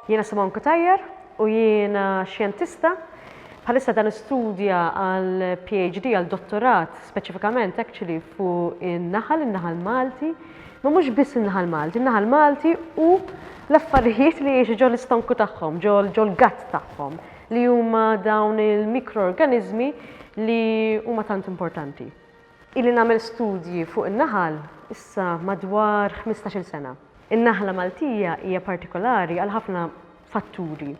Jiena Simon Kutajjer u jiena xjentista bħalissa dan istudja għal PhD għal dottorat speċifikament actually fuq in-naħal Malti, ma mhux biss in-naħal Malti u l-affarijiet li jgħixu ġol l-istonku tagħhom, ġol gatt tagħhom li huma dawn il-mikroorganizmi li huma tant importanti. Illi nagħmel studji fuq in-naħal issa madwar 15-il sena. In-naħla Maltija hija partikolari għal ħafna fatturi.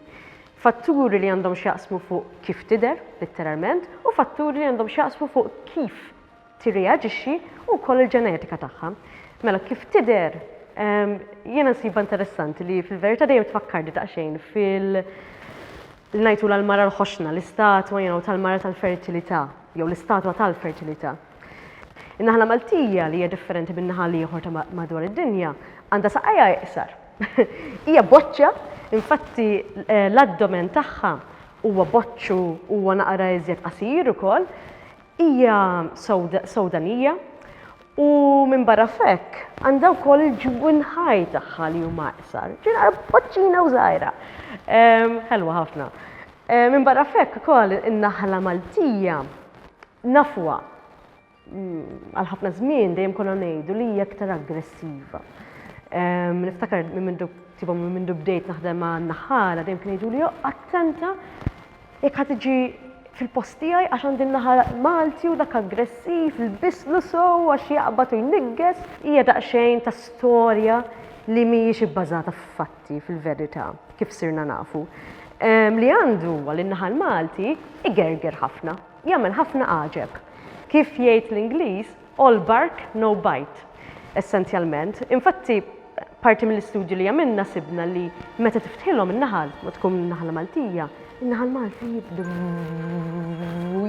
Fatturi li għandhom x'jaqsmu fuq kif tidher, letteralment, u fatturi li għandhom x'jaqsmu fuq kif tirreaġixxi u wkoll il-ġenetika tagħha. Mela kif tidher jiena nsiba interessanti li fil-verità dejjem tfakkarni daqsxejn ngħidu l-mara l-ħoxna, l-istatwa tal-mara tal-fertilità jew l-istatwa tal-fertilità. In-naħla Maltija li hija differenti minn naħal ieħor ta' madwar id-dinja għandha saqajja iqsar. Hija boċċa, infatti l-addomen tagħha huwa boċċu huwa naqra iżjed qasir ukoll, hija sewdanija u minn barra f'hekk għandha wkoll il-ġwinħaj tagħha li huma iqsar. Ġiena boċċina u żgħira. Ħelwa ħafna. Minn barra f'hekk ukoll in-naħla Maltija nafwa għal ħafna żmien dejjem konna ngħidu li hija aktar aggressiva. Niftakar minn mindu bdejt naħdem ma' naħala dejjem kien jgħidu li attenta jekk ħad tiġi fil-post tiegħi għax għandi naħal Malti u dak aggressiv, il-bislu sow għax jaqbad u jnigges, hija daqsxejn ta' storja li mhijiex ibbażata f'fatti fil-verità kif sirna nafu. Li għandu għal in-naħal Malti igerger ħafna, jagħmel ħafna għaġeb. Kif jgħid l-Ingliż, all bark, no bite, essenzjalment. Infatti, parti mill-istudju li għamilna sibna li meta tiftħilhom in-naħal, ma tkun in-naħla Maltija, in-naħal Malti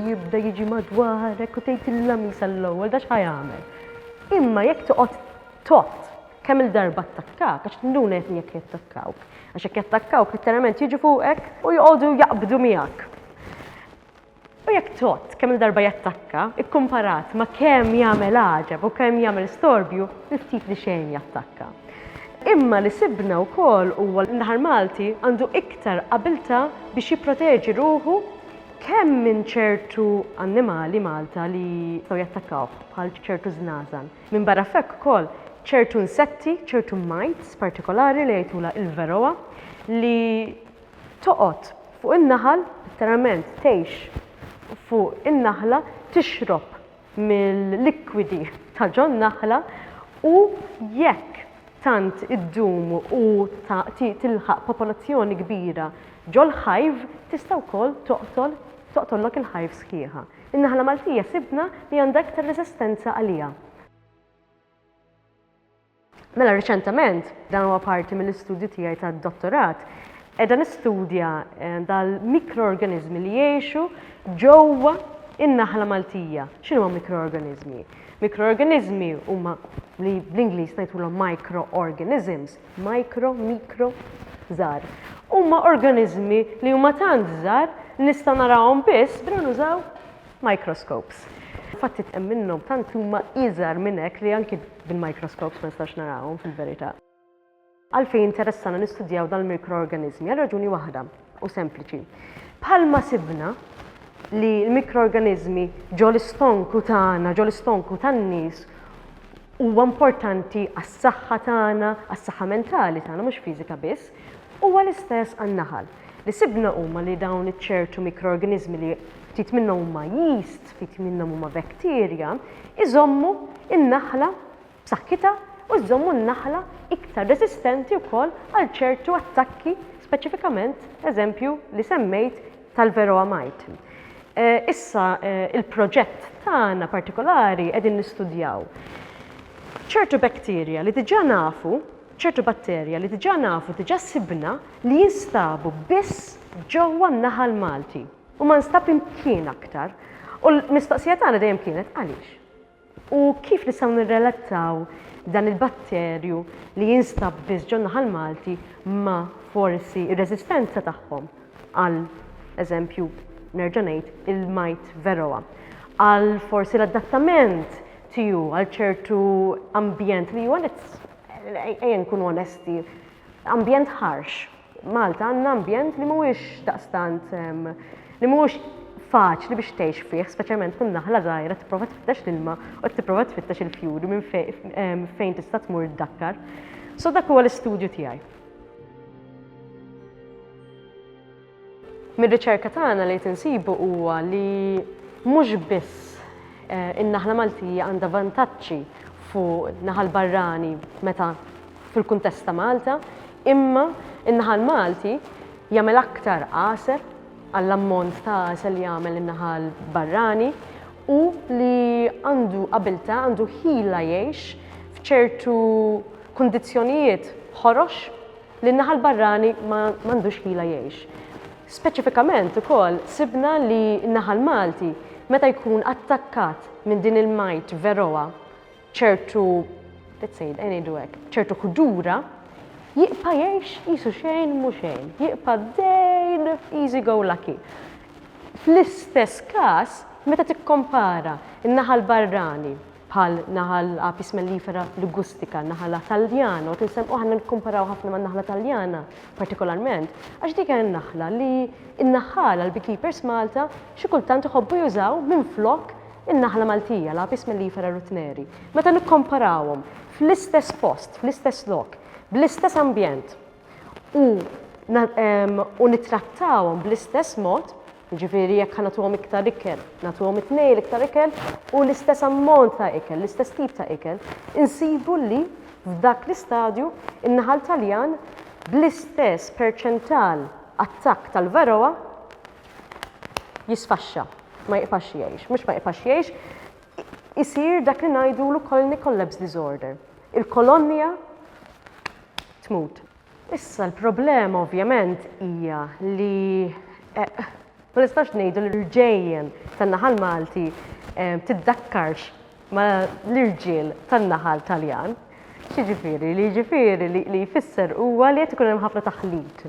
jibda jiġi madwarek u tgħid il-lamis għall-ewwel da x'ħajamel. Imma jekk toqgħod tot kemm il-darba attakkak, għax tinduna jekk jattakkawk. Għax jekk jattakkawk letteralment jiġu fuqek u jqogħdu jaqbdu miegħek. U jekk tot kemm il-darba jattakka, ikkumparat ma' kemm jagħmel għaġeb u kemm jagħmel storbju, ftit li xejn jattakka. Imma li sibna wkoll huwa l-naħal Malti għandu iktar qabilta biex jipproteġi ruħu kemm minn ċertu annimali Malta li jistgħu jattakkaw bħal ċertu żnażan. Minn barra f'hekk ukoll ċertu insetti, ċertu mites partikolari li jgħidula il-veroa li toqgħod fuq in-naħal letteralment tgħix fuq in-naħla tixrob mill-likwidi ta' ġon naħla u jekk tant iddumu u tilħaq popolazzjoni kbira ġol ħajv tista' wkoll toqtollok il-ħajv sħiħa. In-naħla Maltija sibna li għandha aktar resistenza għaliha. Mela riċentament, dan huwa parti mill-istudju tiegħi tad-dottorat, qiegħda nistudja dal-mikroorganizmi li jgħixu ġewwa in-naħla Maltija. X'inhuma mikroorganizmi? Mikroorganizmi huma li bl-Ingliż ngħidulhom microorganisms, mikro żgħar. Huma organizmi li huma tant żgħar li nistgħu narawhom biss billi nużaw microscopes. Infatti hemm minnhom tant huma iżgħar minn hekk li anke bil-microscopes ma nistax narawhom fil-verità. Għalfejn interessana nistudjaw dal-mikroorganizmi għal raġuni waħda u sempliċi. Bħalma sibna li l-mikroorganizmi ġol istonku tagħna, ġol istonku tan-nies huwa importanti għas-saħħa tagħna, għas-saħħa mentali tagħna mhux fiżika biss, huwa l-istess għan-naħal. Li sibna huma li dawn iċ-ċertu mikroorganizmi li ftit minnhom huma yeast, ftit minnhom huma bakterja, iżommu in-naħla b'saħħitha u jżommu n-naħla iktar resistenti wkoll għal ċertu attakki, speċifikament, eżempju, li semmejt tal-veroa mite. Issa il-proġett tagħna partikolari qegħdin nistudjaw ċertu bakterja li diġà nafu, ċertu batterja li diġà nafu diġà sibna li jinstabu biss ġewwa n-naħal Malti u ma nstab imkien aktar. U l-mistoqsija tagħna dejjem kienet għaliex. U kif nistgħu nirrelattaw dan il-batterju li jinstab biss ġewwa n-naħal Malti ma forsi ir-reżistenza tagħhom għal eżempju nerġa' ngħid il-mite veroa, għal forsi l-adattament tiegħu għal ċertu ambjent li huwa ejja nkunu onesti, ambjent harsh Malta għandna ambjent li mhuwiex daqstant li mhuwiex faċli biex tgħix fih, speċjalment kun naħla żgħira tipprova tfittex l-ilma u tipprova tfittex il-fjuri minn fejn tista' tmur iddakkar. So dak huwa l-istudju tiegħi. Mir-riċerka tagħna li tinsibu huwa li mhux biss in-naħla Maltija għandha vantaġġi fuq naħal barrani meta fil-kuntest ta' Malta, imma in-naħal Malti jagħmel aktar qaser għall-ammont ta' għasel li jagħmel in-naħal barrani u li għandu qabilta għandu ħila jgħix f'ċertu kundizzjonijiet ħorox li n-naħal barrani m'għandux ħila jgħix. Speċifikament ukoll sibna li n-naħal Malti meta jkun attakkat minn din il-majt veroa ċertu, let's say, ċertu ħudura, jiqpa jgħix jisu xejn mu xejn, jiqpa dejn easy go lucky. Fl-istess każ, meta tikkompara in-naħal barrani bħal naħal apis mellifera ligustika, naħal Taljana, u tinsem aħna nikkomparaw ħafna man-naħla Taljana partikolarment, għax dik hija naħla li n-naħala l-beekeepers Malta xi kultant iħobbu jużaw minflok in-naħla Maltija, l-apis mellifera rutneri. Meta nikkomparawhom fl-istess post, fl-istess lok, bl-istess ambjent u nittrattawhom bl-istess mod, ġifieri jekk nagħtuhom iktar ikel, nagħtuhom it-tnejn iktar ikel u l-istess ammont ta' ikel, l-istess tip ta' ikel, insibu li f'dak l-istadju in-naħal Taljan bl-istess perċental attakk tal-veroa jisfaxxa, ma jiqpax jgħix, mhux ma jiqpax jgħix, isir dak li ngħidulu colony collapse disorder. Il-kolonja tmut. Issa l-problema ovvjament hija li ma nistax ngħidu l-irġejjen tan-naħal Malti tiddakkarx ma l-irġiel tan-naħal Taljan. Xiġifieri li jfisser huwa li qed ikun hemm ħafna taħlit.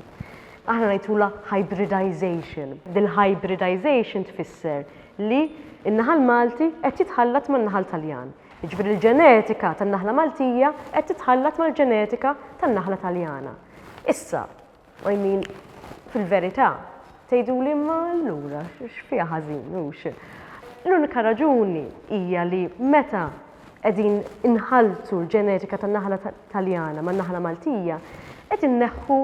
Aħna ngħidula hybridization. Dil-hybridization tfisser li n-naħal Malti qed jitħallat man-naħal Taljan. Jiġifieri l-ġenetika tan-naħla Maltija qed titħallat mal-ġenetika tan-naħla Taljana. Issa, I mean, fil-verità, tgħiduli ma allura x'fiha ħażin hux. L-unika raġuni hija li meta qegħdin inħaltu l-ġenetika tan-naħla Taljana man-naħla Maltija, qed inneħħu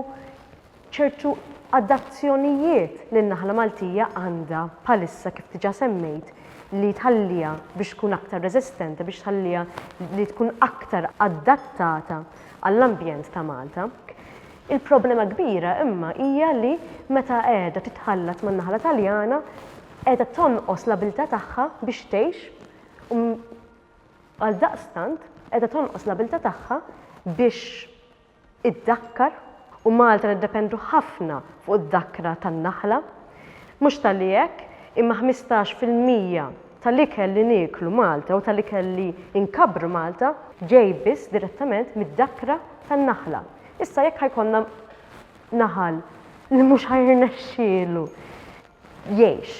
ċertu adazzjonijiet li n-naħla Maltija għandha bħalissa kif diġà semmejt li tħallija biex tkun aktar resistenti, biex tħallija li tkun aktar adattata għall-ambjent ta' Malta. Il-problema kbira imma hija li meta qiegħda titħallat man-naħla Taljana qiegħda tonqos l-abilità tagħha biex tgħix u għaldaqstant qiegħda tonqos l-abilità tagħha biex iddakkar u Malta niddependu ħafna fuq id-dakkra tan-naħla. Mhux tal-li hekk imma 15% tal-ikel li nieklu Malta u tal-ikel li inkabru Malta ġej biss direttament mid-dakkra tan-naħla. Issa jekk ħajkonna naħal li mhux ħajrnexxielu jgħix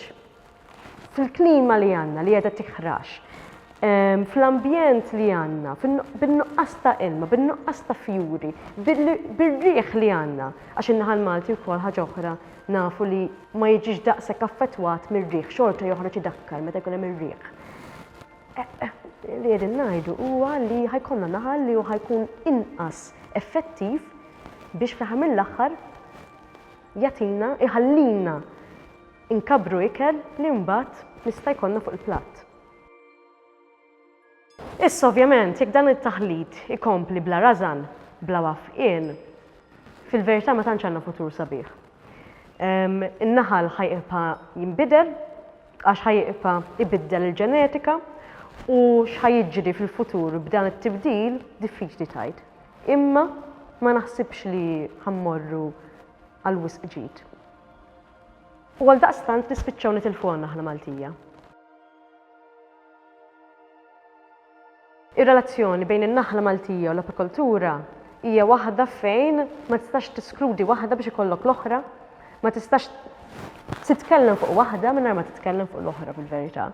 fil-klima li għandna li qiegħda tiħrax, fl-ambjent li għandna, bin-nuqqas ta' ilma, bin-nuqqas ta' fjuri, bir-riħ li għandna, għax in-naħal Malti wkoll ħaġa oħra nafu li ma jiġix daqshekk affettwat mir-riħ, xorta joħroġ idakkar meta jkun hemm ir-riħ. Li qegħdin ngħidu huwa li ħajkonna naħal li ħajkun inqas effettiv biex fl-aħħar mill-aħħar jagħtina iħallina inkabru ikel li mbagħad nista' jkollna fuq il-platt. Issa ovvjament jekk dan it-taħlit ikompli bla rażan, bla wafqien, fil-verità ma tantx għandna futur sabiħ. In-naħal ħajqpa jinbidel għax ħajqpa ibiddel il-ġenetika u x'ħajjiġri fil-futur b'dan it-tibdil diffiċli tgħid. Imma ma naħsibx li ħammorru għal wisq ġid. U għaldaqstant nispiċċaw nitilfu għan-naħla Maltija. Ir-relazzjoni bejn in-naħla Maltija u l-apikoltura hija waħda fejn ma tistax tiskludi waħda biex ikollok l-oħra, ma tistax titkellem fuq waħda mingħajr ma titkellem fuq l-oħra fil-verità.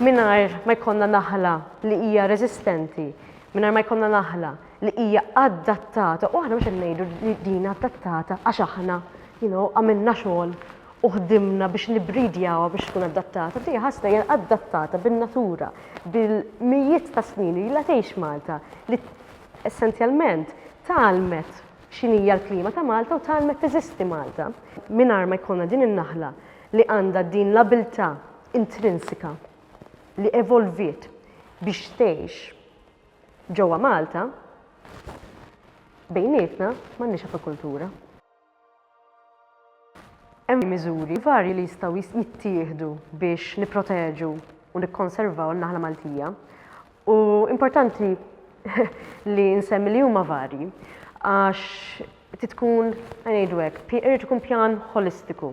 Mingħajr ma jkollna naħla li hija resistenti Mingħajr ma jkollna naħla li hija adattata, u aħna mhux qed ngħidu li din adattata għax aħna għamilna xogħol u ħdimna biex nibridjawha biex tkun adattata. Di ħasna hija adattata bin-natura, bil-mijiet ta' snin li la tgħix Malta, li essenzjalment talmet x'inhija l-klima ta' Malta u talmet teżisti Malta. Mingħajr ma jkollna din in-naħla li għandha din l-abilità intrinsika li evolviet biex tgħix ġewwa Malta, bejnietna m'għandniex apikultura. Hemm miżuri varji li jistgħu jittieħdu biex nipproteġu u nikkonservaw in-naħla Maltija. U importanti li nsemmi li huma varji għax tkun ngħidu hekk, irid ikun pjan holistiku.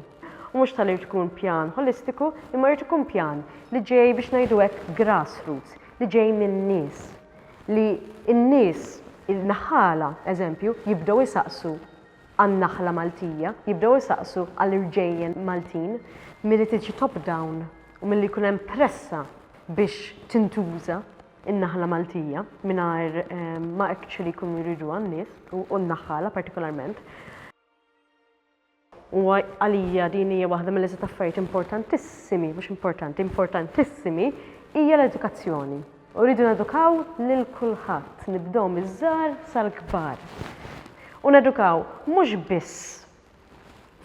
U mhux tal-irid ikun pjan holistiku, imma irid ikun pjan li ġej biex ngħidu hekk grassroots, li ġej min-nies. Li n-nies, il-naħala, eżempju, jibdew isaqsu għan-naħla Maltija, jibdew isaqsu għall-irġejjen Maltin milli tiġi top-down u milli jkun hemm pressa biex tintuża in-naħla Maltija mingħajr ma actually jkunu jridu għan-nies u n-naħala partikolarment. U għalija din hija waħda mill-eżiet affarijiet importantissimi, mhux importanti, importantissimi, hija l-edukazzjoni. U rridu nedukaw lil kulħadd, nibdew miż-żgħar sal-kbar. U nedukaw mhux biss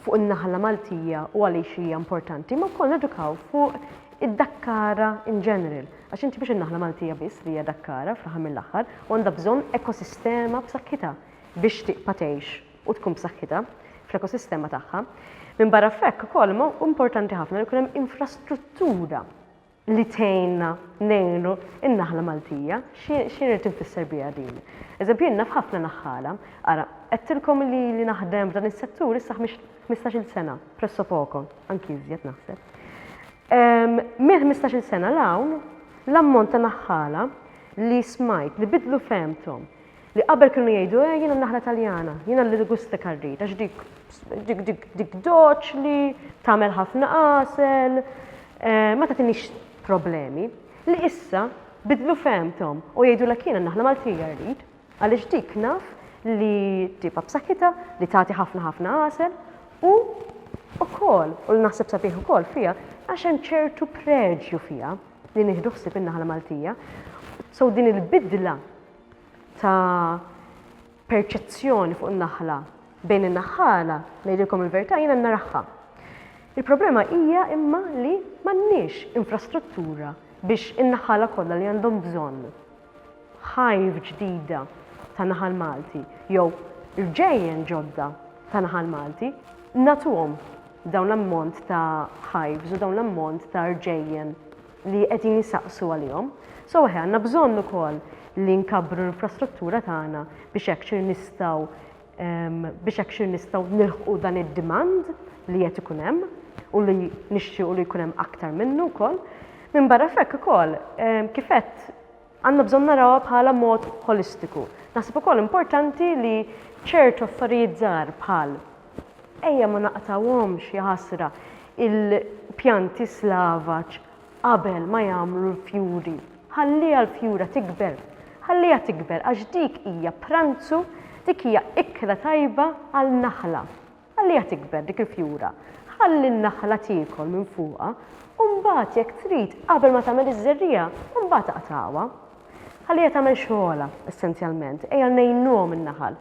fuq in-naħla Maltija u għaliex hija importanti, ma wkoll nedukaw fuq id-Dakkara in general. Għax inti biex in-naħla Maltija biss li hija Dakkara fl-aħħar mill-aħħar u għandha bżonn ekosistema b'saħħitha biex tibqa' tgħix u tkun b'saħħitha fl-ekosistema tagħha. Minn barra f'hekk ukoll importanti ħafna li jkun hemm infrastruttura li tgħinna ngħinu in-naħla Maltija, x'irid infisser biha din. Eżempju, jiena f'ħafna naħħala, ara, qedtilkom li naħdem f'dan is-settur issa 15-il sena, presso poco, anki iżjed naħseb. Minn 15-il sena l-hawn, l-ammont ta' naħħala li smajt, li bidlu femtom, li qabel kienu jgħidu jiena naħla Taljana, jiena li gusta karrita, għax dik doċ li tagħmel ħafna qasel, ma tagħtinix problemi, li issa bidlu femtom u jgħidu l jiena naħla Maltija rrid, għaliex dik naf li tibqa' b'saħħitha, li tagħti ħafna qasel u wkoll, u naħseb sabiħ ukoll fiha għax hemm ċertu preġju fiha li nieħdu ħsieb in-naħla Maltija. So din il-bidla ta' perċezzjoni fuq in-naħla bejn in-naħħala ngħidilkom il-verità jiena naraħħa. Il-problema hija imma li m'għandniex infrastruttura biex in-naħħala kollha li għandhom bżonn ħajv ġdida ta' naħal Malti jew irġejjen ġodda ta' naħal Malti nagħtuhom dawn l-ammont ta' ħajvs u dawn l-ammont ta' irġejjen li qegħdin jisaqsu għalihom. So għandna bżonn ukoll li nkabbru l-infrastruttura tagħna biex hekk nistgħu nilħqu dan id-demand li qed ikun hemm u li nixtiequ li jkun hemm aktar minnu wkoll. Minn barra f'hekk ukoll kif qed għandna bżonn narawha bħala mod holistiku. Naħseb ukoll importanti li ċertu affarijiet żgħar bħal ejja ma naqtawhomx ħasra il-pjanti slavaġ qabel ma jagħmlu l-fjuri. Ħalliha l-fjura tikber. Ħalliha tikber għax dik hija pranzu, dik hija ikra tajba għal-naħla. Ħalliha tikber dik il-fjura. Ħalli n-naħla tiekol minn fuqha u mbagħad jekk trid qabel ma tagħmel iż-żerriegħa u mbagħad taqtawha. Ħalliha tagħmel xogħla essenzjalment, ejja ngħinuhom in-naħal.